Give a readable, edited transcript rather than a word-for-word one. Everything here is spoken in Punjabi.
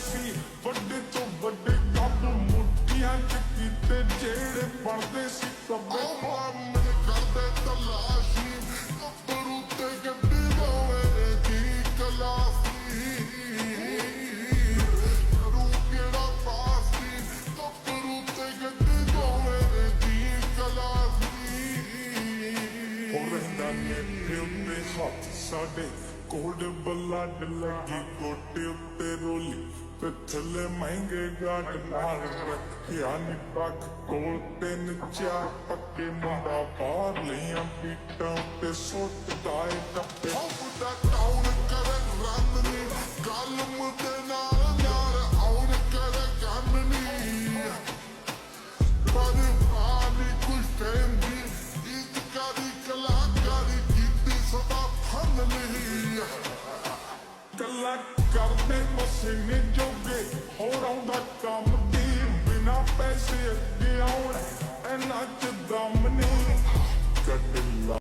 ਸੀ ਵੱਡੇ ਤੋਂ ਵੱਡੇ ਕੰਮ ਮੁੱਠੀਆਂ ਚ ਕੀਤੇ ਜਿਹੜੇ ਬਣਦੇ ਸੀ ਕੱਬੇ ਮਨ ਕਰਦੇ ਤਲਾਸ਼ੀ ਗੱਭਰੂ ਤੇ ਗੱਡੀ ਲਾਉਣੇ ਦੀ ਕਲਾਸੀ ਕਰੂ ਕਿਹੜਾ ਪਾਸੀ ਗੱਭਰੂ ਤੇ ਗੱਡੀ ਲਾਉਣੇ ਦੀ ਕਲਾਸੀ ਹੋ ਰਹਿੰਦਾ ਨੇ ਉੱਤੇ ਹੱਥ ਸਾਡੇ ਕੋਲਡ ਬਲੱਡ ਲੱਗੀ ਗੋਟੇ ਉੱਤੇ ਰੋਲੀ ਤੇ ਥੱਲੇ ਮਹਿੰਗੇ ਗਾਡ ਨਾਲ ਰੱਖਿਆ ਨੀ ਪੱਕ ਕੋਲ ਤਿੰਨ ਚਾਰ ਪੱਕੇ ਮੁੰਡਾ ਬਾਹਰ ਲਈਆਂ ਪੀਟਾਂ ਉੱਤੇ ਸੁੱਟਦਾ ਏ ਟੱਪੇ ਦਾ ਟਾਉਨ ਕਰੇ ਰੰਨ ਨੀ ਗੱਲ ਮੁੱਦੇ ਨਾਲ ਯਾਰ ਆਉਣ ਕਰੇ ਗੰਨ ਨੀ ਪਰ ਪਾਣੀ ਕੁਝ ਟਾਈਮ ਦੀ ਇਤਕਾਰੀ ਕਲਾਕਾਰੀ ਕੀਤੀ ਸਦਾ ਫਨ ਨਹੀਂ ਗੱਲਾਂ ਕਰਦੇ ਮਸੀਨੇ ਜੋਗੇ ਹੋਰ ਆਉਂਦਾ ਕੰਮ ਦੀ ਬਿਨਾ ਪੈਸੇ ਅੱਗੇ ਆਉਣ ਇਹਨਾਂ ਚ ਦਮ ਨਹੀਂ ਕੱਢ ਲਾ